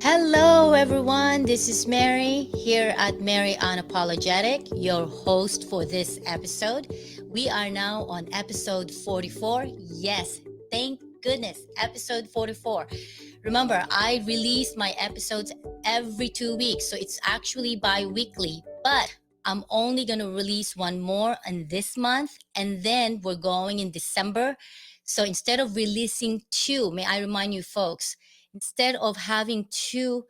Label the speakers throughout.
Speaker 1: Hello, everyone. This is Mary here at Mary Unapologetic, your host for this episode. We are now on episode 44. Yes, thank goodness, episode 44. Remember, I release my episodes every 2 weeks, so it's actually bi weekly, but I'm only going to release one more in this month, and then we're going in December. So instead of releasing two, may I remind you folks, instead of having two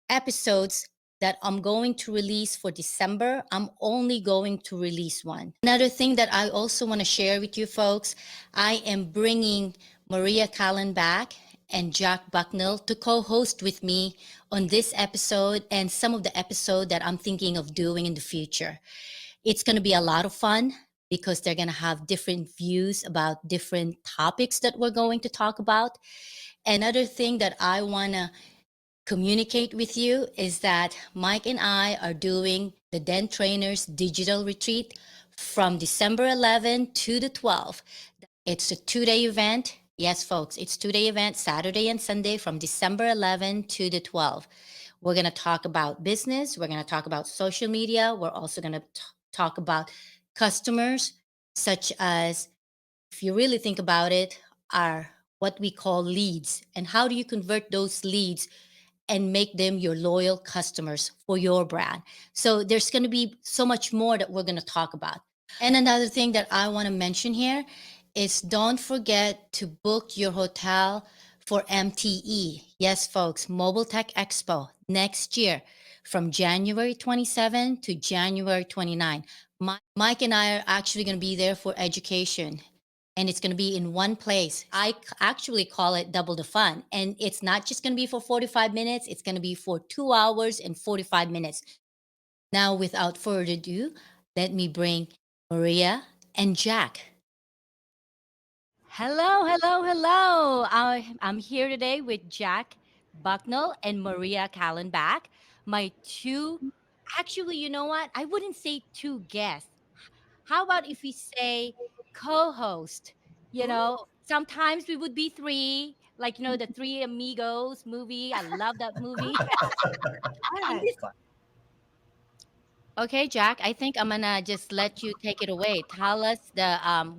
Speaker 1: episodes that I'm going to release for December, I'm only going to release one. Another thing that I also want to share with you folks, I am bringing Maria Callan back and Jack Bucknell to co-host with me on this episode and some of the episode that I'm thinking of doing in the future. It's going to be a lot of fun because they're going to have different views about different topics that we're going to talk about. Another thing that I want to communicate with you is that Mike and I are doing the Den Trainers Digital Retreat from December 11 to the 12th. It's a 2-day event. Yes, folks, it's 2-day event, Saturday and Sunday from December 11 to the 12th. We're going to talk about business. We're going to talk about social media. We're also going to talk about customers, such as, if you really think about it, are what we call leads. And how do you convert those leads and make them your loyal customers for your brand? So there's going to be so much more that we're going to talk about. And another thing that I want to mention here is don't forget to book your hotel for MTE. Yes, folks, Mobile Tech Expo next year from January 27 to January 29. Mike and I are actually going to be there for education, and it's going to be in one place. I actually call it double the fun. And it's not just going to be for 45 minutes, it's going to be for 2 hours and 45 minutes. Now, without further ado, let me bring Maria and Jack. Hello, hello, hello. I'm here today with Jack Bucknell and Maria Callenbach, my two, actually, you know what? I wouldn't say two guests. How about if we say co-host? Sometimes we would be three, like the Three Amigos movie. I love that movie. And
Speaker 2: Yes.
Speaker 1: this, okay, Jack, I think I'm gonna just let you take it away. Tell us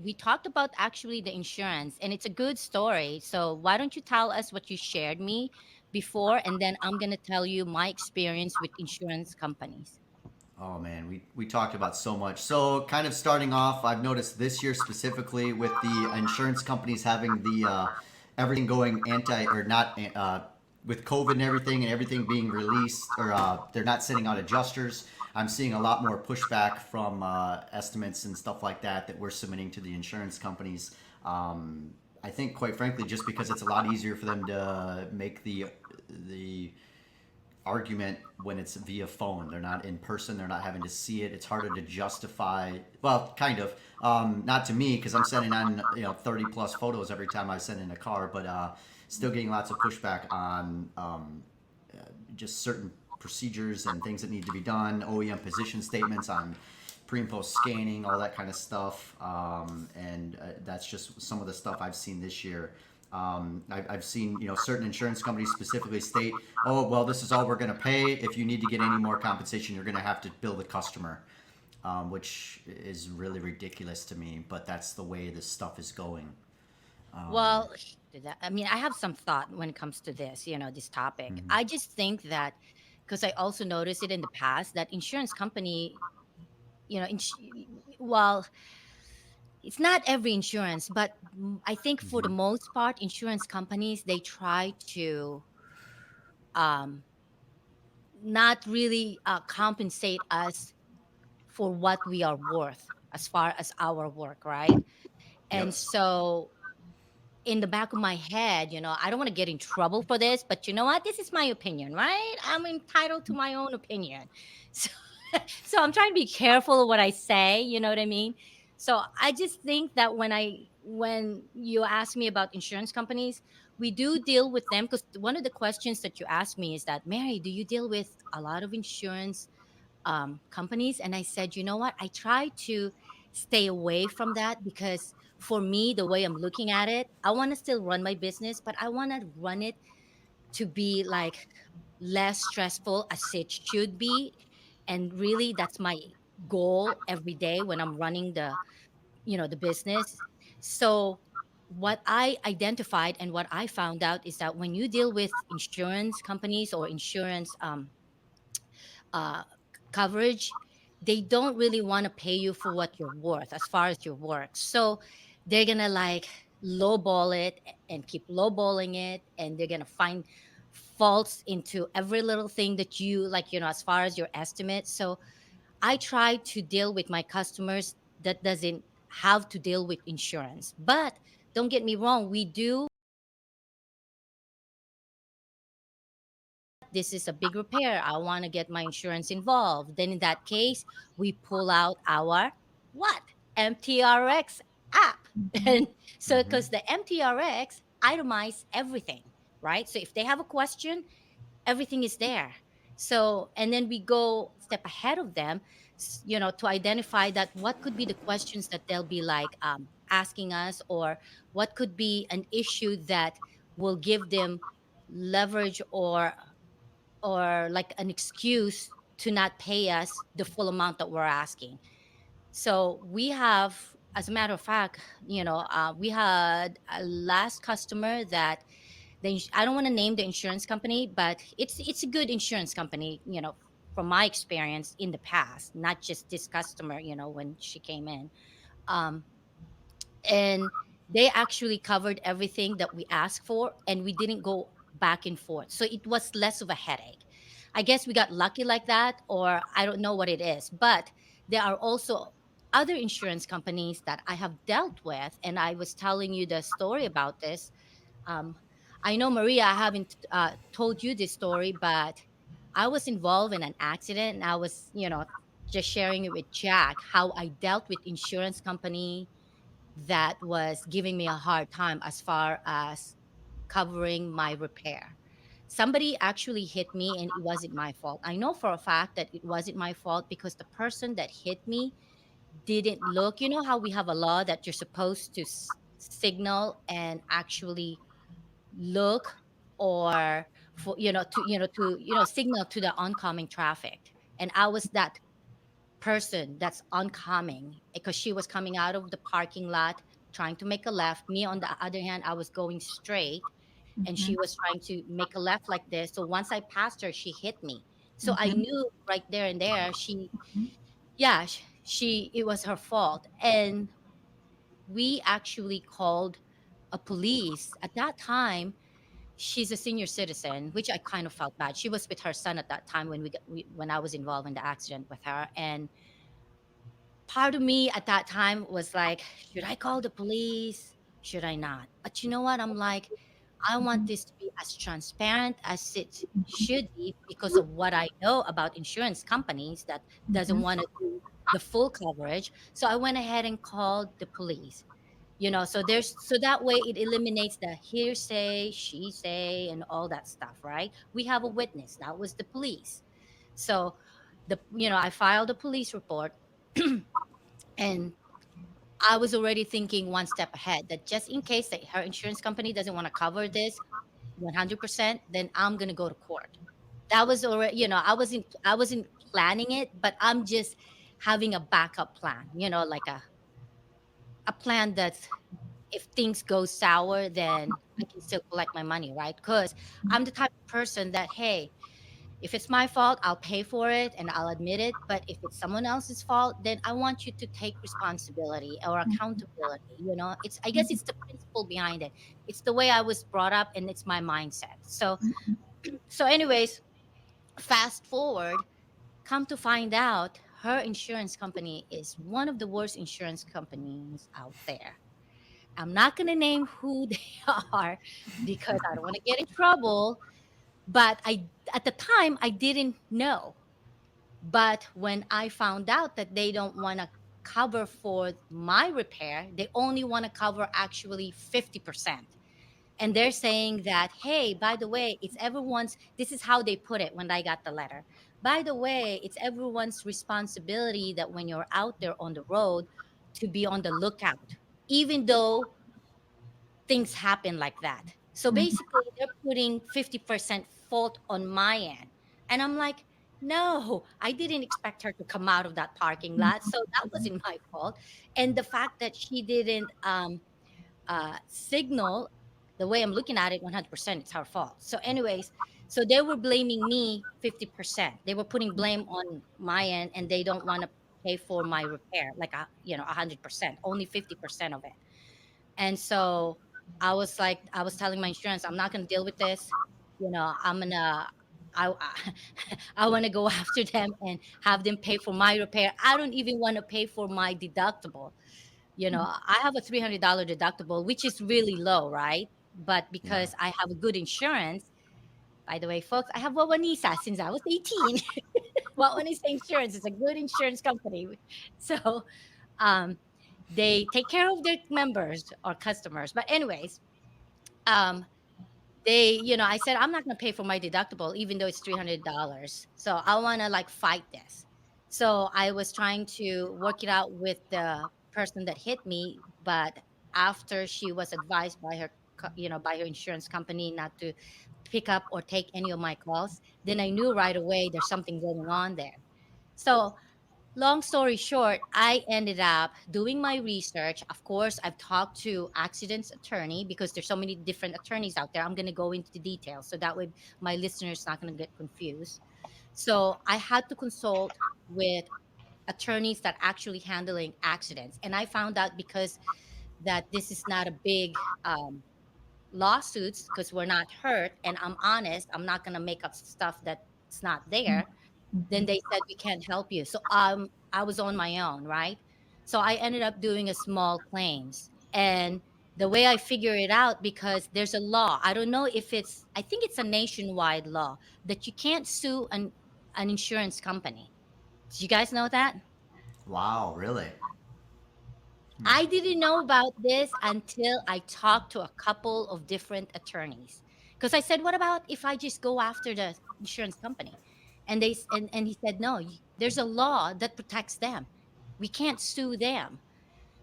Speaker 1: we talked about actually the insurance, and it's a good story. So why don't you tell us what you shared me before, and then I'm gonna tell you my experience with insurance companies.
Speaker 2: Oh man, we talked about so much. So kind of starting off, I've noticed this year specifically with the insurance companies having the everything going anti or not with COVID and everything being released or they're not sending out adjusters. I'm seeing a lot more pushback from estimates and stuff like that we're submitting to the insurance companies. I think, quite frankly, just because it's a lot easier for them to make the argument when it's via phone. They're not in person. They're not having to see it. It's harder to justify. Well, kind of. Not to me because I'm sending on 30 plus photos every time I send in a car, but still getting lots of pushback on just certain procedures and things that need to be done. OEM position statements on pre and post scanning, all that kind of stuff. And that's just some of the stuff I've seen this year. I've seen certain insurance companies specifically state, "Oh, well, this is all we're going to pay. If you need to get any more compensation, you're going to have to bill the customer," which is really ridiculous to me. But that's the way this stuff is going. Um,
Speaker 1: Well, I mean, I have some thought when it comes to this, this topic.
Speaker 2: mhm,
Speaker 1: I just think that because I also noticed it in the past that insurance company, you know, ins- well, it's not every insurance, but I think for the
Speaker 2: mhm.
Speaker 1: most part, insurance companies they try to um, not really compensate us for what we are worth as far as our work, right? And
Speaker 2: Yep.
Speaker 1: so in the back of my head, I don't want to get in trouble for this, but you know what? This is my opinion, right? I'm entitled to my own opinion. So, so I'm trying to be careful of what I say, you know what I mean? So I just think that when you ask me about insurance companies, we do deal with them because one of the questions that you asked me is that, Mary, do you deal with a lot of insurance companies? And I said, you know what? I try to stay away from that because for me, the way I'm looking at it, I want to still run my business, but I want to run it to be like less stressful as it should be. And really, that's my goal every day when I'm running the business. So what I identified and what I found out is that when you deal with insurance companies or insurance uh, coverage, they don't really want to pay you for what you're worth as far as your work. So they're gonna like lowball it and keep lowballing it, and they're gonna find faults into every little thing that you like, as far as your estimate. So I try to deal with my customers that doesn't have to deal with insurance. But don't get me wrong, we do. This is a big repair. I want to get my insurance involved. Then in that case, we pull out our what? MTRX app. And so
Speaker 2: Mm-hmm.
Speaker 1: because the MTRX itemize everything, right? So if they have a question, everything is there. So and then we go step ahead of them, to identify that what could be the questions that they'll be like asking us, or what could be an issue that will give them leverage, or like an excuse to not pay us the full amount that we're asking. So we have, as a matter of fact, we had a last customer that I don't want to name the insurance company, but it's a good insurance company, from my experience in the past, not just this customer, when she came in. Um, and they actually covered everything that we asked for, and we didn't go back and forth, so it was less of a headache. I guess we got lucky like that, or I don't know what it is. But there are also other insurance companies that I have dealt with, and I was telling you the story about this. um, I know, Maria, I haven't told you this story, but I was involved in an accident, and I was, just sharing it with Jack how I dealt with insurance company that was giving me a hard time as far as covering my repair. Somebody actually hit me, and it wasn't my fault. I know for a fact that it wasn't my fault because the person that hit me didn't look. You know how we have a law that you're supposed to signal and actually look, or for to signal to the oncoming traffic. And I was that person that's oncoming because she was coming out of the parking lot trying to make a left. Me, on the other hand, I was going straight, and she was trying to make a left like this. So once I passed her, she hit me. So I knew right there and there, yeah, it was her fault. And we actually called a police at that time. She's a senior citizen, which I kind of felt bad. She was with her son at that time when I was involved in the accident with her. And part of me at that time was like, should I call the police? Should I not? But you know what? I'm like, I want this to be as transparent as it should be because of what I know about insurance companies that doesn't want to do the full coverage. So I went ahead and called the police. So that way it eliminates the hearsay, she say, and all that stuff, right? We have a witness. That was the police. So I filed a police report. And I was already thinking one step ahead, that just in case that her insurance company doesn't want to cover this 100%, then I'm going to go to court. That was already, I wasn't planning it, but I'm just having a backup plan, like a plan that's, if things go sour, then I can still collect my money, right? Because I'm the type of person that, hey, if it's my fault, I'll pay for it and I'll admit it. But if it's someone else's fault, then I want you to take responsibility or accountability. I guess it's the principle behind it. It's the way I was brought up, and it's my mindset. So anyways, fast forward, come to find out her insurance company is one of the worst insurance companies out there. I'm not going to name who they are because I don't want to get in trouble, but at the time I didn't know. But when I found out that they don't want to cover for my repair, they only want to cover actually 50%. And they're saying that, hey, by the way, this is how they put it when I got the letter. By the way, it's everyone's responsibility that when you're out there on the road to be on the lookout, even though things happen like that. So
Speaker 3: Mhm.
Speaker 1: basically, they're putting 50% fault on my end. And I'm like, no, I didn't expect her to come out of that parking lot. So that wasn't my fault. And the fact that she didn't signal, the way I'm looking at it, 100%, it's her fault. So, anyways, so they were blaming me 50%. They were putting blame on my end, and they don't want to pay for my repair, like, 100%, only 50% of it. And so I was like, I was telling my insurance, I'm not going to deal with this. I'm going to, I, I want to go after them and have them pay for my repair. I don't even want to pay for my deductible. I have a $300 deductible, which is really low, right? But
Speaker 2: Yeah.
Speaker 1: because I have a good insurance, by the way, folks, I have Wawanisa since I was 18. Wawanisa Insurance is a good insurance company. So um, they take care of their members or customers. But anyways, um, I said, I'm not going to pay for my deductible, even though it's $300. So I want to like fight this. So I was trying to work it out with the person that hit me. But after she was advised by by her insurance company not to pick up or take any of my calls, then I knew right away there's something going on there. So long story short, I ended up doing my research. Of course, I've talked to accidents attorney because there's so many different attorneys out there. I'm going to go into the details so that way my listeners not going to get confused. So I had to consult with attorneys that actually handling accidents, and I found out because that this is not a big lawsuits because we're not hurt, and I'm honest. I'm not going to make up stuff that's not there. Then they said we can't help you. So I was on my own, right? So I ended up doing a small claims. And the way I figure it out, because there's a law. I don't know if I think it's a nationwide law that you can't sue an insurance company. Do you guys know that?
Speaker 2: Wow, really?
Speaker 1: I didn't know about this until I talked to a couple of different attorneys. Because I said, "What about if I just go after the insurance company?" And he said, "No, there's a law that protects them. We can't sue them."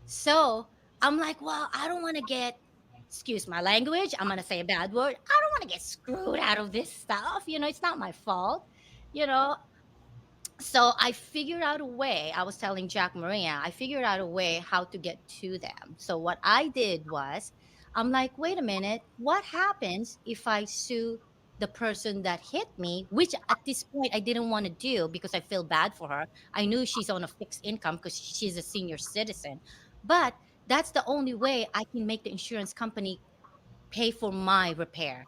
Speaker 1: So I'm like, "Well, I don't want to get, excuse my language. I'm gonna say a bad word. I don't want to get screwed out of this stuff. It's not my fault. You know, so I figured out a way. I was telling Jack Maria, I figured out a way how to get to them. So what I did was, I'm like, wait a minute, what happens if I sue the person that hit me? Which at this point I didn't want to do because I feel bad for her. I knew she's on a fixed income because she's a senior citizen. But that's the only way I can make the insurance company pay for my repair.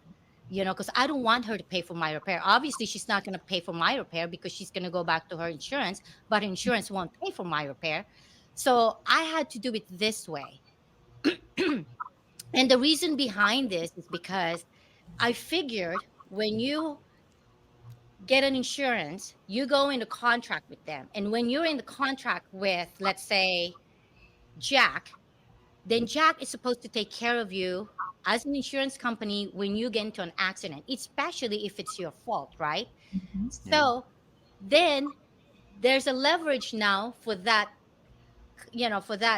Speaker 1: Because I don't want her to pay for my repair. Obviously, she's not going to pay for my repair because she's going to go back to her insurance, but insurance won't pay for my repair. So I had to do it this way. And the reason behind this is because I figured when you get an insurance, you go into contract with them. And when you're in the contract with, let's say, Jack, then Jack is supposed to take care of you as an insurance company when you get into an accident, especially if it's your fault, right?
Speaker 2: Yeah.
Speaker 1: So then there's a leverage now for that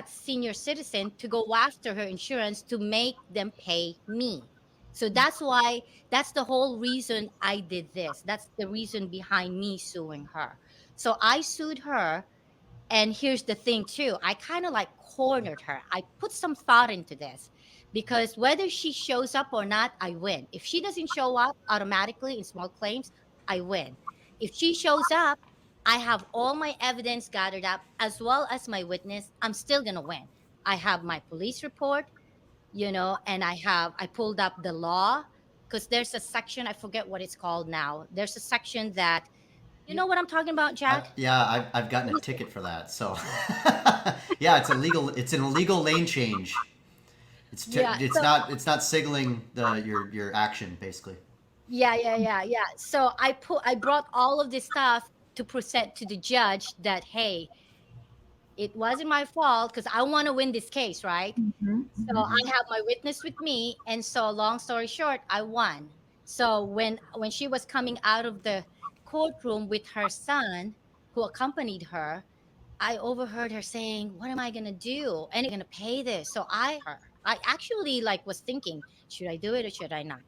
Speaker 1: senior citizen to go after her insurance to make them pay me. So that's the whole reason I did this. That's the reason behind me suing her. So I sued her, and here's the thing too. I kind of like cornered her. I put some thought into this because whether she shows up or not, I win. If she doesn't show up automatically in small claims, I win. If she shows up, I have all my evidence gathered up as well as my witness. I'm still going to win. I have my police report, and I pulled up the law because there's a section, I forget what it's called now. There's a section that, you know what I'm talking about, Jack?
Speaker 2: Yeah, I've gotten a ticket for that. So, yeah, it's illegal. It's an illegal lane change.
Speaker 1: Yeah.
Speaker 2: It's not signaling your action basically.
Speaker 1: Yeah, yeah, yeah, yeah. So I brought all of this stuff to present to the judge that, hey, it wasn't my fault because I want to win this case, right? So I
Speaker 2: Hmm.
Speaker 1: have my witness with me, and so long story short, I won. So when she was coming out of the courtroom with her son, who accompanied her, I overheard her saying, "What am I gonna do? And going to pay this?" So I her. I actually like was thinking, should I do it or should I not?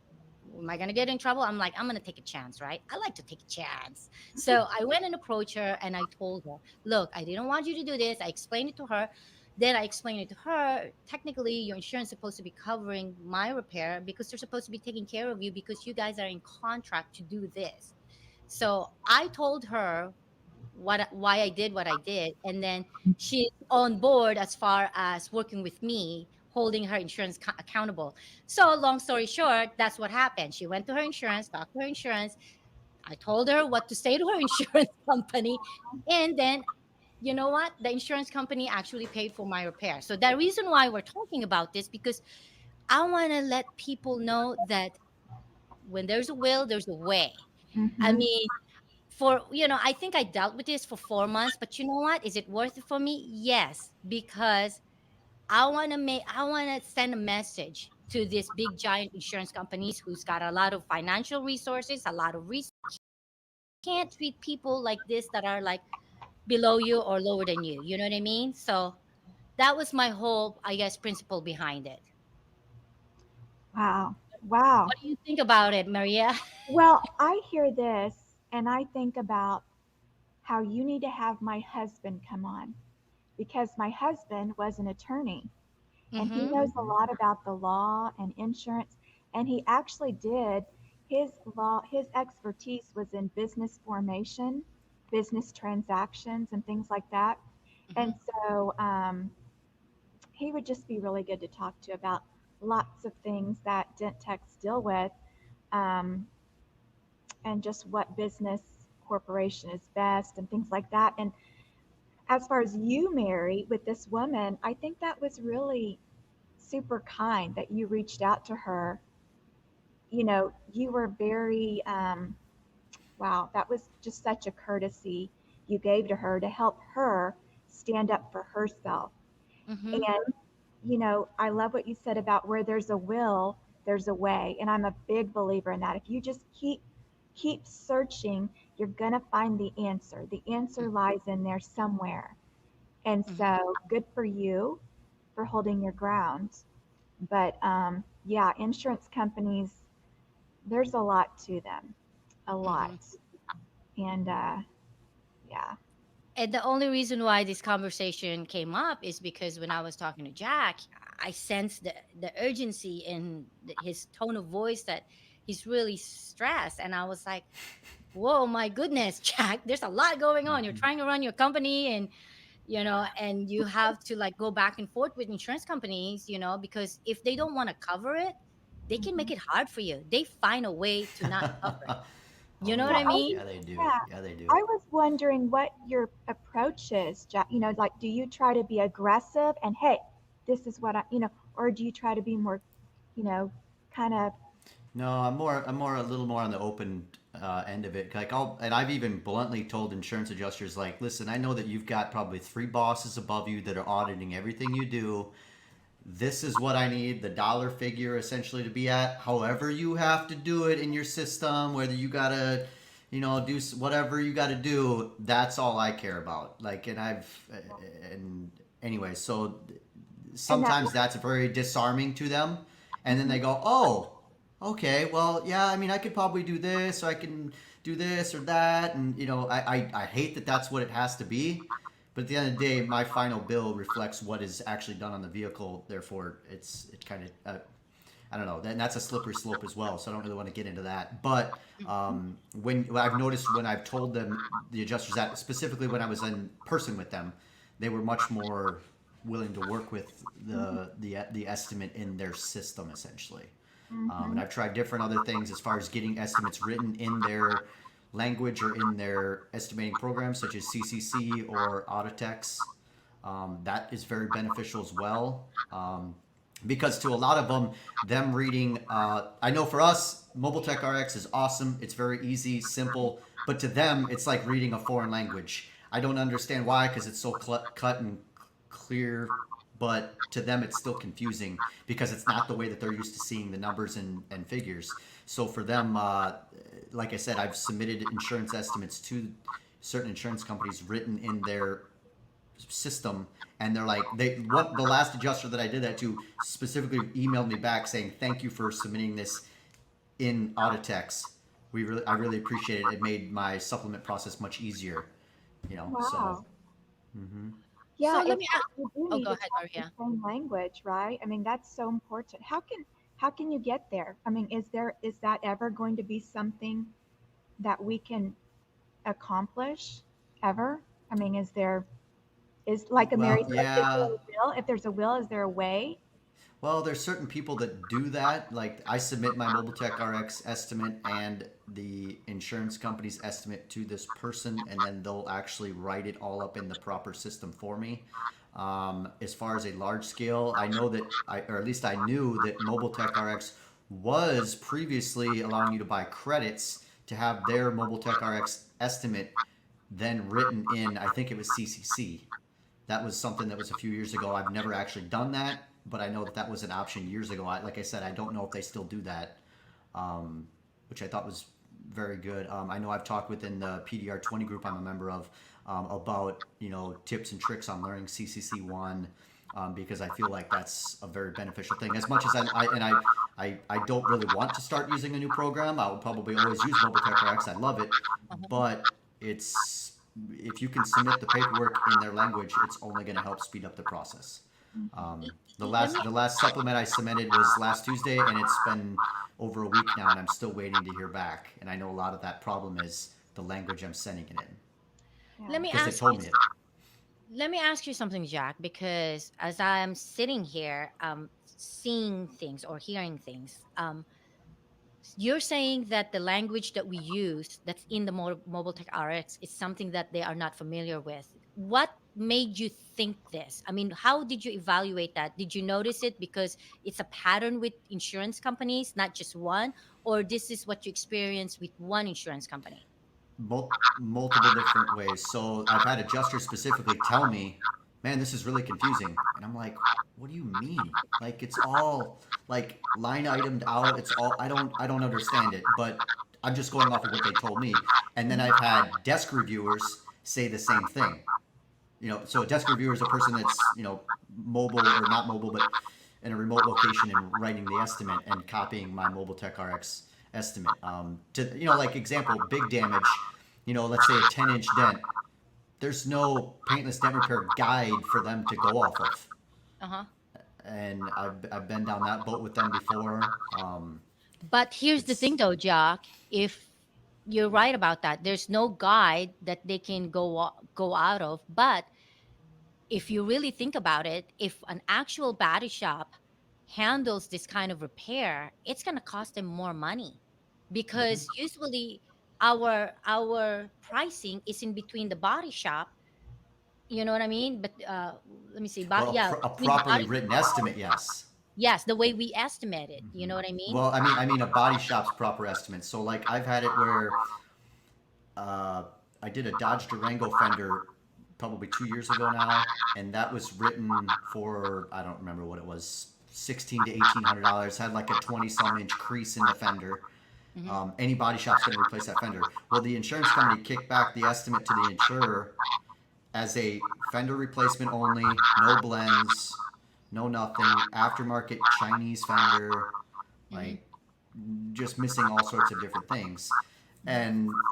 Speaker 1: Am I gonna get in trouble? I'm like, I'm gonna take a chance, right? I like to take a chance. So I went and approached her and I told her, look, I didn't want you to do this. I explained it to her. Then I explained it to her. Technically, your insurance is supposed to be covering my repair because they're supposed to be taking care of you because you guys are in contract to do this. So I told her what why I did what I did, and then she's on board as far as working with me, holding her insurance accountable. So long story short, that's what happened. She went to her insurance, talked to her insurance. I told her what to say to her insurance company, and then you know what? The insurance company actually paid for my repair. So the reason why we're talking about this because I want to let people know that when there's a will, there's a way. I
Speaker 3: Mm-hmm.
Speaker 1: mean, for I think I dealt with this for 4 months, but you know what, is it worth it for me? Yes, because I want to send a message to these big giant insurance companies who's got a lot of financial resources, a lot of resources. Can't treat people like this that are like below you or lower than you, you know what I mean? So that was my whole, I guess, principle behind it.
Speaker 3: Wow. Wow.
Speaker 1: What do you think about it, Maria?
Speaker 3: Well, I hear this and I think about how you need to have my husband come on because my husband was an attorney and he
Speaker 1: Mm-hmm.
Speaker 3: knows a lot about the law and insurance. And he actually did his expertise was in business formation, business transactions, and things like that.
Speaker 1: Mm-hmm.
Speaker 3: And so he would just be really good to talk to about lots of things that dent techs deal with, um, and just what business corporation is best and things like that. And as far as you, Mary, with this woman, I think that was really super kind that you reached out to her. You were very, wow, that was just such a courtesy you gave to her to help her stand up for herself.
Speaker 1: Mm-hmm.
Speaker 3: And, I love what you said about where there's a will, there's a way. And I'm a big believer in that. If you just keep searching, you're going to find the answer. The answer lies in there somewhere. And
Speaker 1: Mm-hmm.
Speaker 3: so good for you for holding your ground. But yeah, insurance companies, there's a lot to them, a lot.
Speaker 1: Mm-hmm.
Speaker 3: And yeah.
Speaker 1: And the only reason why this conversation came up is because when I was talking to Jack, I sensed the urgency in his tone of voice that he's really stressed. And I was like, whoa, my goodness, Jack, there's a lot going on. You're trying to run your company and, and you have to like go back and forth with insurance companies, because if they don't want to cover it, they can
Speaker 3: Mhm.
Speaker 1: make it hard for you. They find a way to not cover it. You
Speaker 2: Oh
Speaker 1: know what
Speaker 3: Well,
Speaker 1: I
Speaker 2: yeah,
Speaker 1: mean?
Speaker 2: yeah they do.
Speaker 3: yeah,
Speaker 2: Yeah they do.
Speaker 3: I was wondering what your approach is, Jack. Like, do you try to be aggressive and, hey, this is what or do you try to be more, you know, kind of,
Speaker 2: No, I'm more a little more on the open end of it. Like I've even bluntly told insurance adjusters like, listen, I know that you've got probably three bosses above you that are auditing everything you do. This is what I need the dollar figure essentially to be at. However, you have to do it in your system, whether you gotta, do whatever you gotta do. That's all I care about. Like, and anyway, so
Speaker 3: and that,
Speaker 2: sometimes that's very disarming to them, and then
Speaker 3: mhm,
Speaker 2: they go, oh, okay, well, yeah, I mean, I could probably do this, or I can do this or that, and I hate that that's what it has to be. But at the end of the day, my final bill reflects what is actually done on the vehicle. Therefore, it kind of I don't know. And that's a slippery slope as well. So I don't really want to get into that. But when I've noticed when I've told them the adjusters that specifically when I was in person with them, they were much more willing to work with
Speaker 3: mhm,
Speaker 2: the estimate in their system essentially. And
Speaker 3: mhm,
Speaker 2: I've tried different other things as far as getting estimates written in their language or in their estimating programs, such as CCC or Autotex. That is very beneficial as well. Because to a lot of them reading, I know for us, Mobile Tech RX is awesome. It's very easy, simple, but to them, it's like reading a foreign language. I don't understand why, because it's so cut and clear, but to them, it's still confusing because it's not the way that they're used to seeing the numbers and figures. So for them, like I said, I've submitted insurance estimates to certain insurance companies written in their system, and they're like, they what the last adjuster that I did that to specifically emailed me back saying thank you for submitting this in Auditex. I really appreciate it. It made my supplement process much easier. So
Speaker 3: Wow.
Speaker 2: hmm
Speaker 3: Yeah,
Speaker 1: So let me ask.
Speaker 3: you do
Speaker 1: Oh,
Speaker 3: need
Speaker 1: go
Speaker 3: to
Speaker 1: ahead,
Speaker 3: talk the
Speaker 1: Maria.
Speaker 3: same language, right? I mean, that's so important. How can you get there? I mean, is that ever going to be something that we can accomplish ever? I mean, is like Mary
Speaker 2: well,
Speaker 3: said, is there
Speaker 2: yeah.
Speaker 3: a will? If there's a will, is there a way?
Speaker 2: Well, there's certain people that do that. Like I submit my Mobile Tech RX estimate and the insurance company's estimate to this person, and then they'll actually write it all up in the proper system for me. As far as a large scale, I know that or at least I knew that Mobile Tech RX was previously allowing you to buy credits to have their Mobile Tech RX estimate then written in, I think it was CCC. That was something that was a few years ago. I've never actually done that, but I know that that was an option years ago. Like I said, I don't know if they still do that, which I thought was very good. I know I've talked within the PDR 20 group I'm a member of about tips and tricks on learning CCC one. Because I feel like that's a very beneficial thing. As much as I don't really want to start using a new program, I will probably always use Mobile Tech RX. I love it,
Speaker 1: Uh-huh.
Speaker 2: but it's if you can submit the paperwork in their language, it's only going to help speed up the process.
Speaker 3: Mhm.
Speaker 2: The
Speaker 1: Let me.
Speaker 2: last supplement I submitted was last Tuesday, and it's been over a week now, and I'm still waiting to hear back. And I know a lot of that problem is the language I'm sending it in
Speaker 1: Let
Speaker 3: Yeah.
Speaker 1: me
Speaker 2: because they
Speaker 1: ask
Speaker 2: told
Speaker 1: you.
Speaker 2: me it.
Speaker 1: Let me ask you something, Jack, because as I'm sitting here, seeing things or hearing things, you're saying that the language that we use that's in the mobile tech RX is something that they are not familiar with. What made you think this? I mean, how did you evaluate that? Did you notice it because it's a pattern with insurance companies, not just one, or this is what you experience with one insurance company?
Speaker 2: Multiple different ways. So I've had adjusters specifically tell me, "Man, this is really confusing," and I'm like, "What do you mean? Like it's all like line itemed out. It's all I don't understand it." But I'm just going off of what they told me. And then I've had desk reviewers say the same thing. So a desk reviewer is a person that's mobile or not mobile, but in a remote location and writing the estimate and copying my Mobile Tech RX estimate. To like example, big damage. Let's say a 10-inch dent. There's no paintless dent repair guide for them to go off of,
Speaker 1: Uh-huh.
Speaker 2: and I've been down that boat with them before.
Speaker 1: But here's the thing
Speaker 2: It's
Speaker 1: though, Jack, if you're right about that, there's no guide that they can go out of, but if you really think about it, if an actual body shop handles this kind of repair, it's going to cost them more money
Speaker 2: mhm.
Speaker 1: because usually our pricing is in between the body shop. You know what I mean? But let me see.
Speaker 2: Well,
Speaker 1: Yeah,
Speaker 2: a
Speaker 1: between the
Speaker 2: properly
Speaker 1: body
Speaker 2: written
Speaker 1: shop.
Speaker 2: estimate, yes.
Speaker 1: Yes, the way we estimate it. You
Speaker 2: hmm
Speaker 1: know what I mean?
Speaker 2: Well, I mean a body shop's proper estimate. So like I've had it where uh, I did a Dodge Durango fender probably 2 years ago now, and that was written for I don't remember what it was, $1,600 to $1,800. Had like a 20-some inch crease in the fender.
Speaker 1: Hmm.
Speaker 2: Any body shop's going to replace that fender. Well, the insurance company kicked back the estimate to the insurer as a fender replacement only, no blends, no nothing, aftermarket Chinese fender,
Speaker 1: Hmm.
Speaker 2: like just missing all sorts of different things. And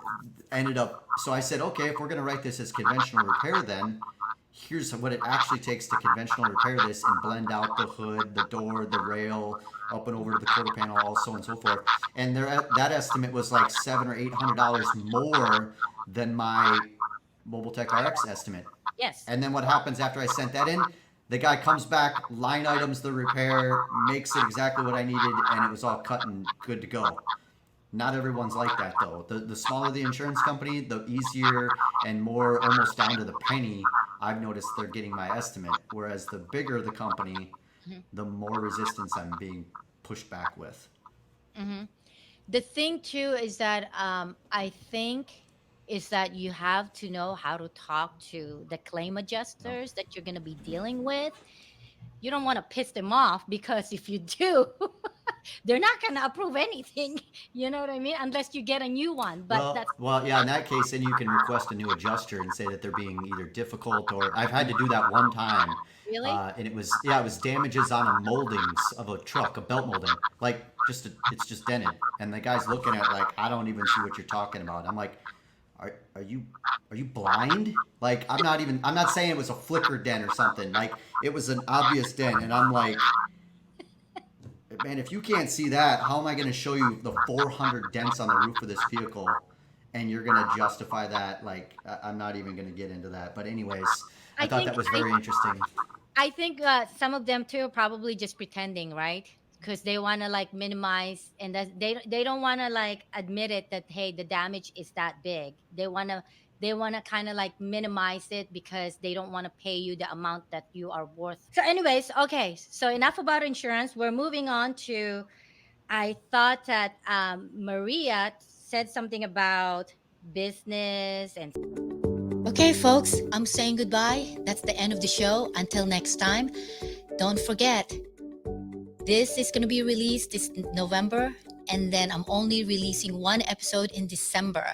Speaker 2: ended up, so I said, okay, if we're going to write this as conventional repair, then here's what it actually takes to conventional repair this and blend out the hood, the door, the rail, up and over to the quarter panel, all so on and so forth. And that estimate was like $700 or $800 more than my Mobile Tech RX estimate.
Speaker 1: Yes.
Speaker 2: And then what happens after I sent that in? The guy comes back, line items the repair, makes it exactly what I needed, and it was all cut and good to go. Not everyone's like that though. The smaller the insurance company, the easier and more almost down to the penny I've noticed they're getting my estimate. Whereas the bigger the company,
Speaker 1: Hmm.
Speaker 2: the more resistance I'm being pushed back with.
Speaker 1: Hmm. The thing too is that I think is that you have to know how to talk to the claim
Speaker 2: No.
Speaker 1: adjusters that you're going to be dealing with. You don't want to piss them off because if you do, they're not gonna approve anything. You know what I mean? Unless you get a new one. But
Speaker 2: Well,
Speaker 1: that's
Speaker 2: well, yeah. In that case, then you can request a new adjuster and say that they're being either difficult or I've had to do that one time,
Speaker 1: really
Speaker 2: and it was damages on a moldings of a truck, a belt molding, like it's just dented, and the guy's looking at it like I don't even see what you're talking about. I'm like, are you blind? Like I'm not saying it was a flicker dent or something. Like it was an obvious dent, and I'm like, man, if you can't see that, how am I going to show you the 400 dents on the roof of this vehicle? And you're going to justify that? Like, I'm not even going to get into that. But anyways, I
Speaker 1: I
Speaker 2: thought
Speaker 1: think
Speaker 2: that was very interesting.
Speaker 1: I think some of them too are probably just pretending, right? Because they want to like minimize, and that they don't want to like admit it that hey, the damage is that big. They want to kind of like minimize it because they don't want to pay you the amount that you are worth. So, anyways, okay. So enough about insurance. We're moving on to. I thought that Maria said something about business and. Okay, folks, I'm saying goodbye. That's the end of the show. Until next time, don't forget, this is going to be released this November, and then I'm only releasing one episode in December.